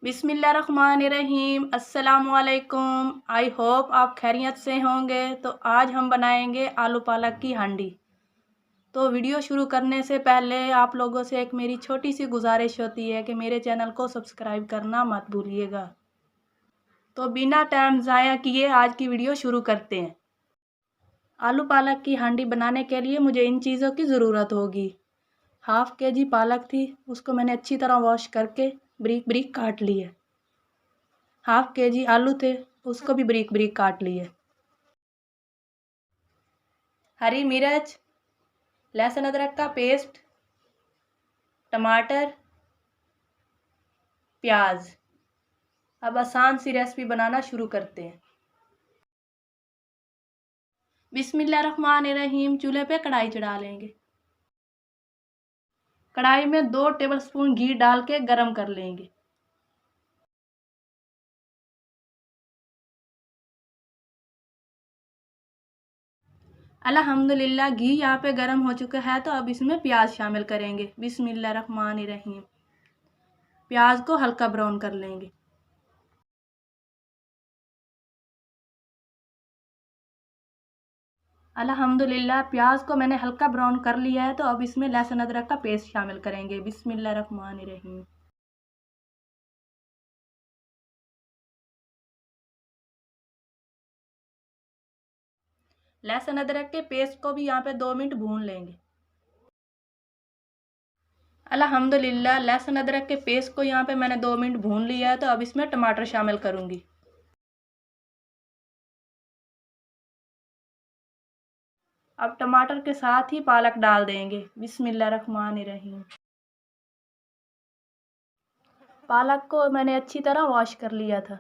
बिस्मिल्लाहिर्रहमानिर्रहीम। अस्सलामुअलैकुम। I hope आप खैरियत से होंगे। तो आज हम बनाएंगे आलू पालक की हांडी। तो वीडियो शुरू करने से पहले आप लोगों से एक मेरी छोटी सी गुजारिश होती है कि मेरे चैनल को सब्सक्राइब करना मत भूलिएगा। तो बिना टाइम ज़ाया किए आज की वीडियो शुरू करते हैं। आलू पालक की हांडी बनाने के लिए मुझे इन चीज़ों की ज़रूरत होगी। 1/2 kg पालक थी, उसको मैंने अच्छी तरह वॉश करके ब्रीक ब्रीक काट ली है। 1/2 kg आलू थे, उसको भी ब्रीक ब्रीक काट लिए। हरी मिर्च, लहसुन अदरक का पेस्ट, टमाटर, प्याज। अब आसान सी रेसिपी बनाना शुरू करते हैं। बिस्मिल्लाहिर्रहमानिर्रहीम। चूल्हे पे कढ़ाई चढ़ा लेंगे। कढ़ाई में 2 टेबलस्पून घी डाल के गरम कर लेंगे। अल्हम्दुलिल्लाह घी यहाँ पे गरम हो चुका है। तो अब इसमें प्याज शामिल करेंगे। बिस्मिल्लाहिर्रहमानिर्रहीम। प्याज को हल्का ब्राउन कर लेंगे। अल्हम्दुलिल्लाह प्याज को मैंने हल्का ब्राउन कर लिया है। तो अब इसमें लहसुन अदरक का पेस्ट शामिल करेंगे। बिस्मिल्लाहिर्रहमानिर्रहीम। लहसुन अदरक के पेस्ट को भी यहाँ पे 2 मिनट भून लेंगे। अल्हम्दुलिल्लाह लहसुन अदरक के पेस्ट को यहाँ पे मैंने 2 मिनट भून लिया है। तो अब इसमें टमाटर शामिल करूँगी। अब टमाटर के साथ ही पालक डाल देंगे। बिस्मिल्लाहिर्रहमानिर्रहीम। पालक को मैंने अच्छी तरह वॉश कर लिया था।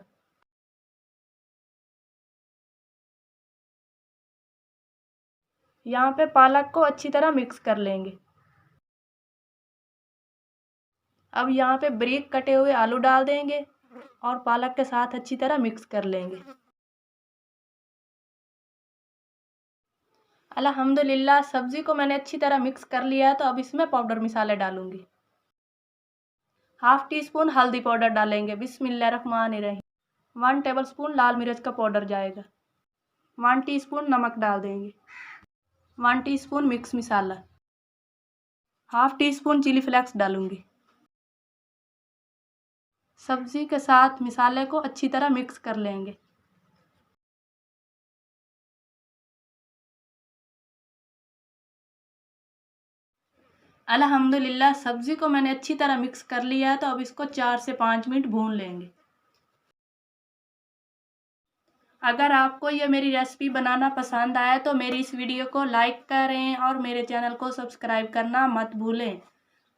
यहाँ पे पालक को अच्छी तरह मिक्स कर लेंगे। अब यहाँ पे ब्रीक कटे हुए आलू डाल देंगे और पालक के साथ अच्छी तरह मिक्स कर लेंगे। अल्हम्दुलिल्लाह सब्जी को मैंने अच्छी तरह मिक्स कर लिया है। तो अब इसमें पाउडर मसाले डालूंगी। 1/2 टीस्पून हल्दी पाउडर डालेंगे। बिस्मिल्लाहिर्रहमानिर्रहीम। 1 टेबलस्पून लाल मिर्च का पाउडर जाएगा। 1 टीस्पून नमक डाल देंगे। 1 टीस्पून मिक्स मसाला। 1/2 टीस्पून चिली फ्लेक्स डालूंगी। सब्जी के साथ मसाले को अच्छी तरह मिक्स कर लेंगे। अल्हम्दुलिल्लाह सब्जी को मैंने अच्छी तरह मिक्स कर लिया है। तो अब इसको 4 से 5 मिनट भून लेंगे। अगर आपको ये मेरी रेसिपी बनाना पसंद आए तो मेरी इस वीडियो को लाइक करें और मेरे चैनल को सब्सक्राइब करना मत भूलें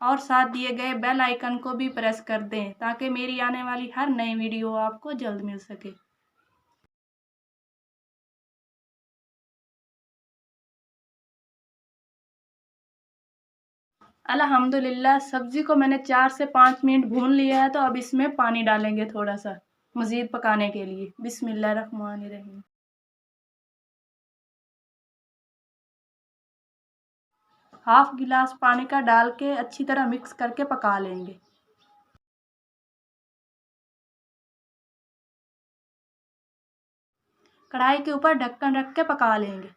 और साथ दिए गए बेल आइकन को भी प्रेस कर दें ताकि मेरी आने वाली हर नई वीडियो आपको जल्द मिल सके। अल्हम्दुलिल्लाह सब्जी को मैंने 4 से 5 मिनट भून लिया है। तो अब इसमें पानी डालेंगे थोड़ा सा मज़ीद पकाने के लिए। बिस्मिल्लाहिर्रहमानिर्रहीम। 1/2 गिलास पानी का डाल के अच्छी तरह मिक्स करके पका लेंगे। कढ़ाई के ऊपर ढक्कन रख के पका लेंगे।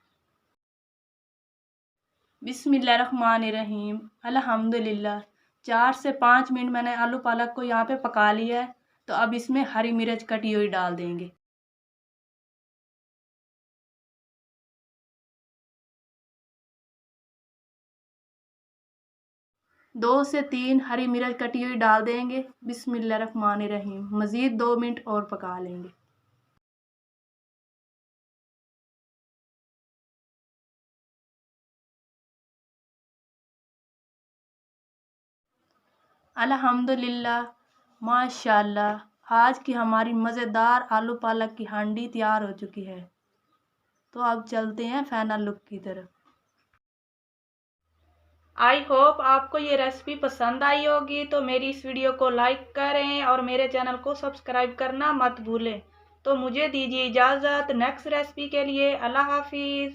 बिस्मिल्लाहिर्रहमानिर्रहीम। अल्हम्दुलिल्लाह 4 से 5 मिनट मैंने आलू पालक को यहाँ पे पका लिया है। तो अब इसमें हरी मिर्च कटी हुई डाल देंगे। 2 से 3 हरी मिर्च कटी हुई डाल देंगे। बिस्मिल्लाहिर्रहमानिर्रहीम। मज़ीद 2 मिनट और पका लेंगे। अल्हम्दुलिल्लाह माशाल्लाह आज की हमारी मज़ेदार आलू पालक की हांडी तैयार हो चुकी है। तो अब चलते हैं फाइनल लुक की तरफ। आई होप आपको ये रेसिपी पसंद आई होगी। तो मेरी इस वीडियो को लाइक करें और मेरे चैनल को सब्सक्राइब करना मत भूलें। तो मुझे दीजिए इजाज़त नेक्स्ट रेसिपी के लिए। अल्लाह हाफिज़।